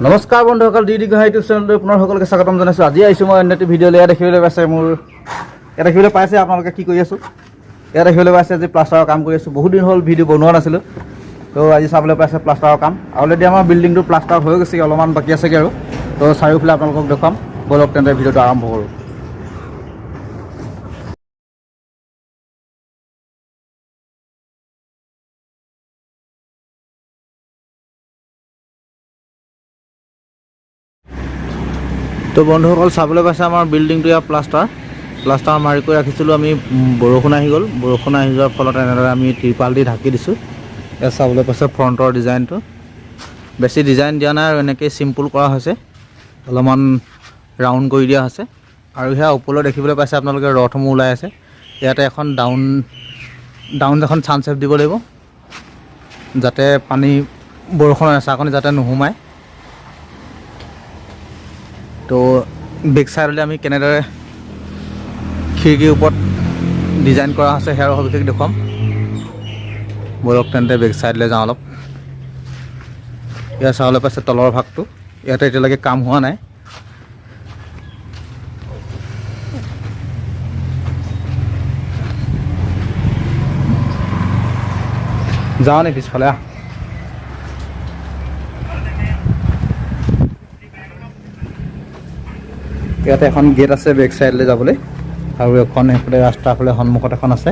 নমস্কাৰ বন্ধুসকল, D Gohain YouTube চেনেললৈ পুনৰ সকলোকে স্বাগতম জনাইছোঁ। আজি আহিছোঁ মই অন্য এটি ভিডিঅ' লৈ। দেখিবলৈ পাইছে ইয়াত দেখিবলৈ পাইছে আপোনালোকে কি কৰি আছোঁ। ইয়াত দেখিবলৈ পাইছে আজি প্লাষ্টাৰৰ কাম কৰি আছোঁ। বহুত দিন হ'ল ভিডিঅ' বনোৱা নাছিলোঁ, তো আজি চাবলৈ পাইছে প্লাষ্টাৰৰ কাম। অলৰেডি আমাৰ বিল্ডিংটো প্লাষ্টাৰ হৈ গৈছে, অলপমান বাকী আছেগৈ আৰু। তো চাৰিওফালে আপোনালোকক দেখুৱাম, বলক তেন্তে ভিডিঅ'টো আৰম্ভ কৰোঁ। তো বন্ধুসকল চাবলৈ পাইছে আমাৰ বিল্ডিংটো ইয়াৰ প্লাষ্টাৰ মাৰি কৰি ৰাখিছিলোঁ আমি। বৰষুণ আহি গ'ল, বৰষুণ আহি যোৱাৰ ফলত এনেদৰে আমি ত্ৰিপাল দি ঢাকি দিছোঁ। ইয়াত চাবলৈ পাইছে ফ্ৰণ্টৰ ডিজাইনটো, বেছি ডিজাইন দিয়া নাই আৰু এনেকৈ চিম্পুল কৰা হৈছে, অলপমান ৰাউণ্ড কৰি দিয়া হৈছে। আৰু সেয়া ওপৰলৈ দেখিবলৈ পাইছে আপোনালোকে ৰথসমূহ ওলাই আছে। ইয়াতে এখন ডাউন এখন ছানচেট দিব লাগিব, যাতে পানী বৰষুণৰ এচাকনি যাতে নোসোমায়। তো বেক চাইডলৈ আমি কেনেদৰে খিৰিকীৰ ওপৰত ডিজাইন কৰা আছে সেয়াৰ সবিশেষ দেখুৱাম। বলক তেন্তে বেক চাইডলৈ যাওঁ অলপ। ইয়াত চাবলৈ পাইছে তলৰ ভাগটো, ইয়াতে এতিয়ালৈকে কাম হোৱা নাই। যাওঁ নি পিছফালে? ইয়াতে এখন গেট আছে বেক চাইডলৈ যাবলৈ, আৰু এখন সেইফালে ৰাস্তাৰ ফালে সন্মুখত এখন আছে।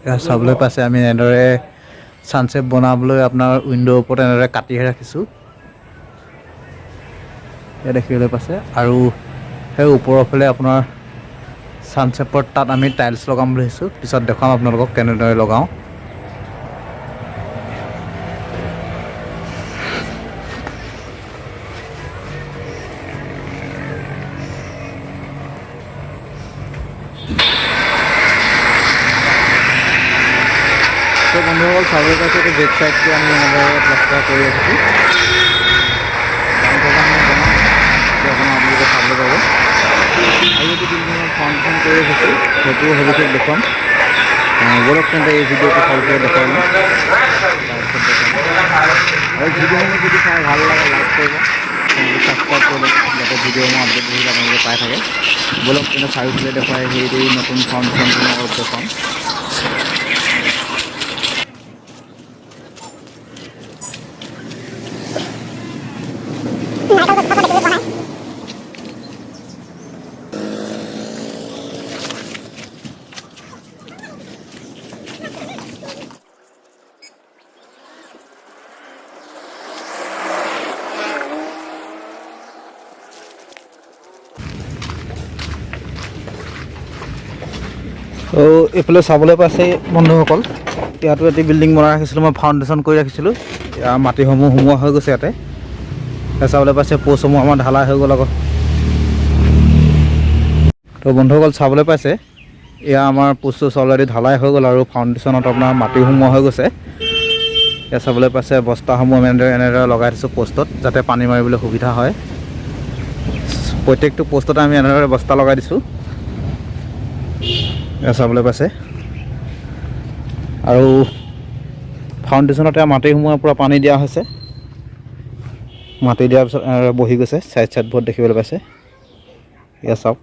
ইয়াত চাবলৈ পাইছে আমি এনেদৰে ছানচেট বনাবলৈ আপোনাৰ উইণ্ডোৰ ওপৰত এনেদৰে কাটিহে ৰাখিছোঁ। ইয়াত দেখিবলৈ পাইছে, আৰু সেই ওপৰৰ ফালে আপোনাৰ ছানচেটৰ তাত আমি টাইলছ লগাম বুলি ভাবিছোঁ। পিছত দেখুৱাম আপোনালোকক কেনেদৰে লগাওঁ। তো বন্ধুসকল চাবলৈ পাইছে এইটো বেক চাইডটো আমি এনেদৰে প্লাষ্টাৰ কৰি ৰাখিছোঁ। আপোনালোকে চাবলৈ পাব। আৰু এইটো বিল্ডিঙৰ ফাউণ্ডেশ্যন কৰি ৰাখিছোঁ, সেইটোও সবিশেষ দেখুৱাম। বলক তেন্তে এই ভিডিঅ'টো ভালকৈ দেখুৱাই লওঁ। আৰু ভিডিঅ'সমূহ যদি চাই ভাল লাগে লাইক কৰিব, ছাবস্ক্ৰাইব কৰিব, যাতে ভিডিঅ'সমূহ আপডেট দিলে আপোনালোকে পাই থাকে। বলক তেন্তে চাৰিওফালে দেখুৱাই সেই নতুন ফাউণ্ডেশ্যনটো অলপ দেখুৱাম। তো এইফালে চাবলৈ পাইছে বন্ধুসকল, ইয়াতো এটি বিল্ডিং বনাই ৰাখিছিলোঁ, মই ফাউণ্ডেশ্যন কৰি ৰাখিছিলোঁ। ইয়াৰ মাটিসমূহ সোমোৱা হৈ গৈছে ইয়াতে। চাবলৈ পাইছে প'ষ্টসমূহ আমাৰ ঢালাই হৈ গ'ল আকৌ। তো বন্ধুসকল চাবলৈ পাইছে এয়া আমাৰ প'ষ্ট অলৰেডি ঢালাই হৈ গ'ল, আৰু ফাউণ্ডেশ্যনত আপোনাৰ মাটি সোমোৱা হৈ গৈছে। ইয়াত চাবলৈ পাইছে বস্তাসমূহ এনেদৰে লগাই দিছোঁ প'ষ্টত, যাতে পানী মাৰিবলৈ সুবিধা হয়। প্ৰত্যেকটো প'ষ্টতে আমি এনেদৰে বস্তা লগাই দিছোঁ। এয়া চাবলৈ পাইছে, আৰু ফাউণ্ডেশ্যনতে মাটি সোমোৱাৰ পৰা পানী দিয়া হৈছে। মাটি দিয়াৰ পিছত বহি গৈছে, চাইডবোৰ দেখিবলৈ পাইছে। এয়া চাওক।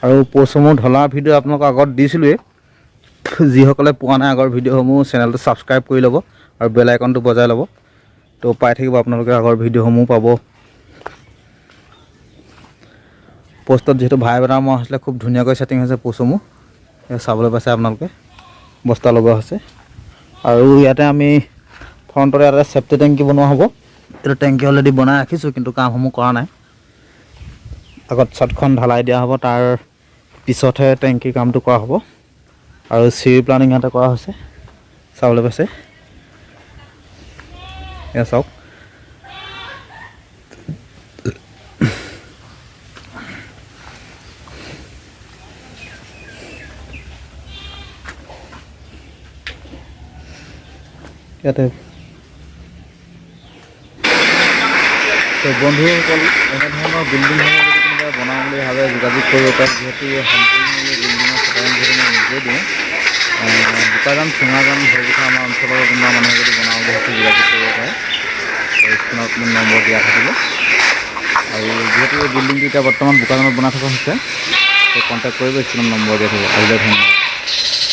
আৰু প'ষ্টসমূহ ঢলাৰ ভিডিঅ' আপোনালোকক আগত দিছিলোঁৱেই। যিসকলে পোৱা নাই আগৰ ভিডিঅ'সমূহ, চেনেলটো ছাবস্ক্ৰাইব কৰি ল'ব আৰু বেল আইকনটো বজাই ল'ব। তো পাই থাকিব আপোনালোকে আগৰ ভিডিঅ'সমূহ পাব। পোষ্টত যিহেতু ভাই বেনাৰ মৰা হৈছিলে খুব ধুনীয়াকৈ ছেটিং হৈছে পোষ্টসমূহ চাবলৈ পাইছে আপোনালোকে বস্তা লগোৱা হৈছে আৰু ইয়াতে আমি ফ্ৰণ্টতে এটা চেফটি টেংকি বনোৱা হ'ব এইটো টেংকি অলৰেডি বনাই ৰাখিছোঁ কিন্তু কামসমূহ কৰা নাই আগত ছাদখন ঢালাই দিয়া হ'ব তাৰ পিছতহে টেংকিৰ কামটো কৰা হ'ব আৰু চিৰি প্লানিং ইয়াতে কৰা হৈছে চাবলৈ পাইছে এয়া চাওক ইয়াতে তো বন্ধুসকল এনেধৰণৰ বিল্ডিং যদি কোনোবাই বনাওঁ বুলি ভাবে যোগাযোগ কৰিব পাৰে যিহেতু সম্পূৰ্ণ বিল্ডিঙৰ ঠিকানা যিহেতু মই নিজে দিওঁ বোকাজান চুঙাজান সেইকেইটা আমাৰ অঞ্চলৰ কোনোবা মানুহে যদি বনাওঁ বুলি ভাবে যোগাযোগ কৰিব পাৰে স্ক্ৰীনত মোৰ নম্বৰ দিয়া থাকিব আৰু যিহেতু এই বিল্ডিংটো এতিয়া বৰ্তমান বোকাজানত বনাই থকা হৈছে তো কণ্টেক্ট কৰিব স্ক্ৰীনত নম্বৰ দিয়া থাকিব আহিলে ধন্যবাদ